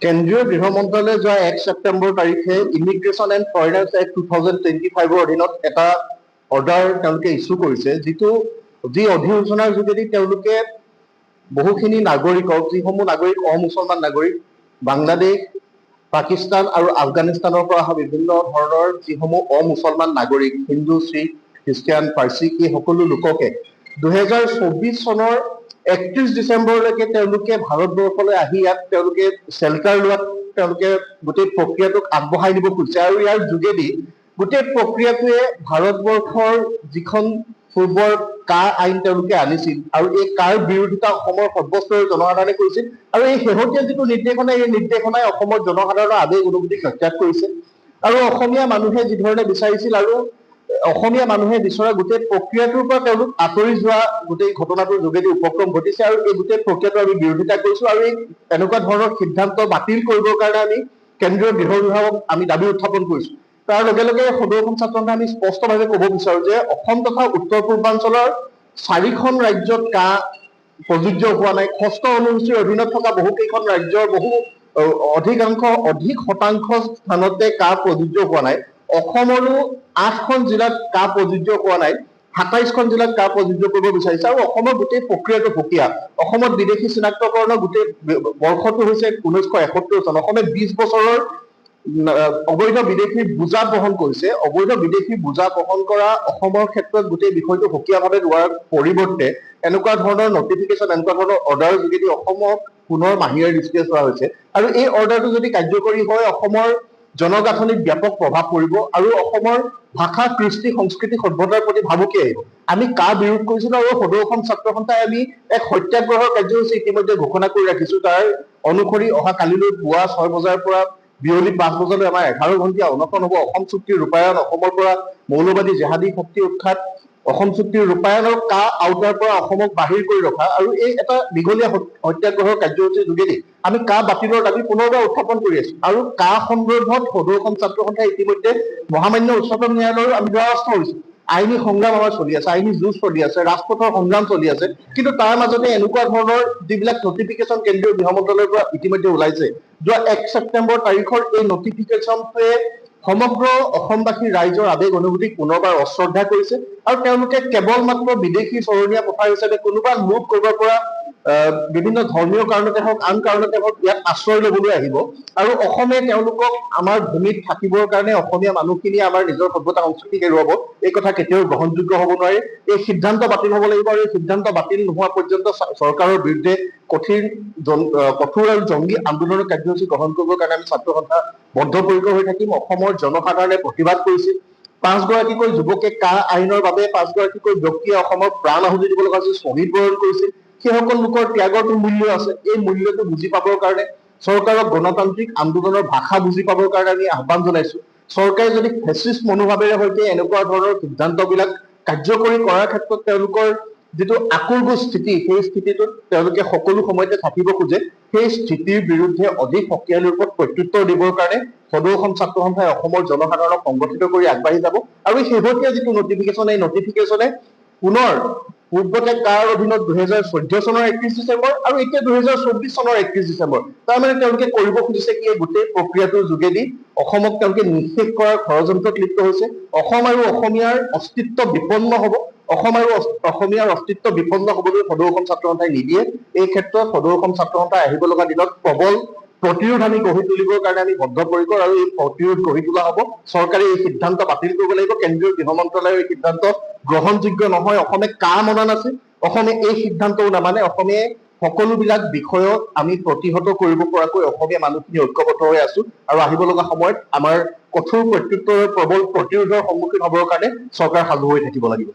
কেন্দ্ৰীয় গৃহ মন্ত্ৰালয়ে যোৱা 1 ছেপ্টেম্বৰ তাৰিখে ইমিগ্ৰেশ্যন এণ্ড ফৰেনাৰ্ছ এক্ট 2025 অধীনত এটা অৰ্ডাৰ তেওঁলোকে ইছ্যু কৰিছে, যি অধিসূচনাৰ যোগেদি তেওঁলোকে বহুখিনি নাগৰিকক, যিসমূহ নাগৰিক অমুছলমান নাগৰিক, বাংলাদেশ, পাকিস্তান আৰু আফগানিস্তানৰ পৰা অহা বিভিন্ন ধৰণৰ যিসমূহ অমুছলমান নাগৰিক, হিন্দু, শিখ, খ্ৰীষ্টিয়ান, পাৰ্চী, এই সকলো লোককে 2024 চনৰ 31 ডিচেম্বৰলৈকে তেওঁলোকে ভাৰতবৰ্ষলৈ আহি ইয়াত তেওঁলোকে শেল্টাৰ লোৱাত তেওঁলোকে গোটেই প্ৰক্ৰিয়াটোক আগবঢ়াই নিব খুজিছে। আৰু ইয়াৰ যোগেদি গোটেই প্ৰক্ৰিয়াটোৱে ভাৰতবৰ্ষৰ যিখন পূৰ্বৰ কা আইন তেওঁলোকে আনিছিল আৰু এই কাৰ বিৰোধিতা অসমৰ সৰ্বস্তৰৰ জনসাধাৰণে কৰিছিল, আৰু এই শেহতীয়া যিটো নিৰ্দেশনা, এই নিৰ্দেশনাই অসমৰ জনসাধাৰণৰ আবেগ অনুভূতিক হত্যা কৰিছে। আৰু অসমীয়া মানুহে যিধৰণে বিচাৰিছিল আৰু অসমীয়া মানুহে বিচৰা গোটেই প্ৰক্ৰিয়াটোৰ পৰা তেওঁলোক আঁতৰি যোৱা গোটেই ঘটনাটোৰ যোগেদি উপক্ৰম ঘটিছে, আৰু এই গোটেই প্ৰক্ৰিয়াটো আমি বিৰোধিতা কৰিছো। আৰু এই এনেকুৱা ধৰণৰ সিদ্ধান্ত বাতিল কৰিবৰ কাৰণে আমি কেন্দ্ৰীয় গৃহ বিভাগক আমি দাবী উত্থাপন কৰিছো। তাৰ লগে লগে সদৌ অসম ছাত্ৰ সন্থাই আমি স্পষ্টভাৱে ক'ব বিচাৰো যে অসম তথা উত্তৰ পূৰ্বাঞ্চলৰ 4খন ৰাজ্যত কা প্ৰযোজ্য হোৱা নাই। ষষ্ঠ অনুসূচীৰ অধীনত থকা বহুকেইখন ৰাজ্যৰ অধিক শতাংশ স্থানতে কা প্ৰযোজ্য হোৱা নাই। অসমৰো 8খন জিলাত কা প্ৰযোজ্য হোৱা নাই, 27খন জিলাত কা প্ৰযোজ্য কৰিব বিচাৰিছে। আৰু অসমৰ গোটেই প্ৰক্ৰিয়াটো সুকীয়া। অসমত বিদেশী চিনাক্তকৰণৰ গোটেই বৰ্ষটো হৈছে 1971 চন। অসমে 20 বছৰৰ অবৈধ বিদেশী বোজা বহন কৰিছে। অবৈধ বিদেশী বোজা বহন কৰা অসমৰ ক্ষেত্ৰত গোটেই বিষয়টো সুকীয়াভাৱে লোৱাৰ পৰিৱৰ্তে এনেকুৱা ধৰণৰ নটিফিকেশ্যন, এনেকুৱা ধৰণৰ অৰ্ডাৰৰ যোগেদি অসমক পুনৰ মাহিৰৰ দৃষ্টিৰে চোৱা হৈছে। আৰু এই অৰ্ডাৰটো যদি কাৰ্যকৰী হয় অসমৰ জনগাঁথনিত ব্যাপক প্ৰভাৱ পৰিব আৰু অসমৰ ভাষা, কৃষ্টি, সংস্কৃতি, সভ্যতাৰ প্ৰতি ভাবুকি আহিব। আমি কা বিৰোধ কৰিছিলো আৰু সদৌ অসম ছাত্ৰ সন্থাই আমি এক সত্যাগ্ৰহৰ কাৰ্যসূচী ইতিমধ্যে ঘোষণা কৰি ৰাখিছো। তাৰ অনুসৰি অহা কালিলৈ পুৱা 6 বজাৰ পৰা বিয়লি 5 বজালৈ আমাৰ 11 ঘণ্টীয়া অনশন হ'ব। অসম চুক্তিৰ ৰূপায়ণ, অসমৰ পৰা মৌলবাদী জেহাদী শক্তি উৎখাত, অসম চুক্তিৰ ৰূপায়ণৰ কা আওতাৰ পৰা অসমক বাহিৰ কৰি ৰখা, আৰু এই এটা দীঘলীয়া সত্যাগ্ৰহৰ কাৰ্যসূচীৰ যোগেদি আমি কা বাতিলৰ দাবী পুনৰবাৰ উত্থাপন কৰি আছো। আৰু কা সন্দৰ্ভত সদৌ অসম ছাত্ৰ সন্থাই ইতিমধ্যে মহামান্য উচ্চতম ন্যায়ালয়ৰ আমি দ্বাৰস্থ হৈছো। আইনী সংগ্ৰাম আমাৰ চলি আছে, আইনী যুঁজ চলি আছে, ৰাজপথৰ সংগ্ৰাম চলি আছে। কিন্তু তাৰ মাজতে এনেকুৱা ধৰণৰ যিবিলাক নটিফিকেশ্যন কেন্দ্ৰীয় গৃহ মন্ত্ৰালয়ৰ পৰা ইতিমধ্যে ওলাইছে, যোৱা 1 ছেপ্টেম্বৰ তাৰিখৰ এই নটিফিকেশ্যনটোৱে সমগ্ৰ অসমবাসী ৰাইজৰ আবেগ অনুভূতিক পুনৰবাৰ অশ্ৰদ্ধা কৰিছে। আৰু তেওঁলোকে কেৱল মাত্ৰ বিদেশী চৰণীয়া পথাৰ হিচাপে কোনোবা লোক কৰবাৰ পৰা বিভিন্ন ধৰ্মীয় কাৰণতে হওক, আন কাৰণতে হওক ইয়াত আশ্ৰয় লবলৈ আহিব, আৰু অসমে তেওঁলোকক আমাৰ ভূমিত থাকিবৰ কাৰণে অসমীয়া মানুহখিনিয়ে আমাৰ নিজৰ সভ্যতা সংস্কৃতিক হেৰুৱাব, এই কথা কেতিয়াও গ্ৰহণযোগ্য হ'ব নোৱাৰে। এই সিদ্ধান্ত বাতিল হ'ব লাগিব, আৰু এই সিদ্ধান্ত বাতিল নোহোৱা পৰ্যন্ত চৰকাৰৰ বিৰুদ্ধে কঠোৰ আৰু জংগী আন্দোলনৰ কাৰ্যসূচী গ্ৰহণ কৰিবৰ কাৰণে আমি ছাত্ৰ সন্থা বদ্ধপৰিকৰ হৈ থাকিম। অসমৰ জনসাধাৰণে প্ৰতিবাদ কৰিছিল। 5 গৰাকীকৈ যুৱকে কা আইনৰ বাবে 5 গৰাকীকৈ ব্যক্তিয়ে অসমৰ প্ৰাণ আহুতি দিব লগা হৈছিল, শ্বহীদ বৰণ কৰিছিল। সেইসকল লোকৰ ত্যাগৰটো মূল্য আছে। এই মূল্যটো বুজি পাবৰ কাৰণে চৰকাৰক গণতান্ত্ৰিক আন্দোলনৰ ভাষা বুজি পাবৰ কাৰণে আমি আহ্বান জনাইছো। চৰকাৰে যদি ফেচিষ্ট মনোভাৱেৰে সৈতে এনেকুৱা ধৰণৰ সিদ্ধান্তবিলাক কাৰ্যকৰী কৰাৰ ক্ষেত্ৰত তেওঁলোকৰ যিটো আকুলগোজ স্থিতি, সেই স্থিতিটোত তেওঁলোকে সকলো সময়তে থাকিব খোজে, সেই স্থিতিৰ বিৰুদ্ধে অধিক শক্তিশালী ৰূপত প্ৰত্যুত্তৰ দিবৰ কাৰণে সদৌ অসম ছাত্ৰ সন্থাই অসমৰ জনসাধাৰণক সংগঠিত কৰি আগবাঢ়ি যাব। আৰু এই শেহতীয়া যিটো নটিফিকেশ্যন, এই নটিফিকেশ্যনে পুনৰ পূৰ্বতে কাৰ অধীনত 2014 চনৰ 31 ডিচেম্বৰ আৰু এতিয়া 2024 চনৰ 31 ডিচেম্বৰ, তাৰমানে তেওঁলোকে কৰিব খুজিছে কি এই গোটেই প্ৰক্ৰিয়াটোৰ যোগেদি অসমক তেওঁলোকে নিষেধ কৰাৰ ষড়যন্ত্ৰত লিপ্ত হৈছে। অসম আৰু অসমীয়াৰ অস্তিত্ব বিপন্ন হ'ব। অসম আৰু অসমীয়াৰ অস্তিত্ব বিপন্ন হ'বলৈ সদৌ অসম ছাত্ৰ সন্থাই নিদিয়ে। এই ক্ষেত্ৰত সদৌ অসম ছাত্ৰ সন্থাই আহিব লগা দিনত প্ৰবল প্ৰতিৰোধ আমি গঢ়ি তুলিবৰ কাৰণে আমি বদ্ধপৰিকৰ, আৰু এই প্ৰতিৰোধ গঢ়ি তোলা হ'ব। চৰকাৰে এই সিদ্ধান্ত বাতিল কৰিব লাগিব। কেন্দ্ৰীয় গৃহ মন্ত্ৰালয়ৰ এই সিদ্ধান্ত গ্ৰহণযোগ্য নহয়। অসমে কা মনা নাছিল, অসমে এই সিদ্ধান্তও নামানে। অসমে সকলোবিলাক বিষয়ত আমি প্ৰতিহত কৰিব পৰাকৈ অসমীয়া মানুহখিনি ঐক্যবদ্ধ হৈ আছো, আৰু আহিব লগা সময়ত আমাৰ কঠোৰ প্ৰত্যুত্তৰৰ প্ৰবল প্ৰতিৰোধৰ সন্মুখীন হ'বৰ কাৰণে চৰকাৰ সাজু হৈ থাকিব লাগিব।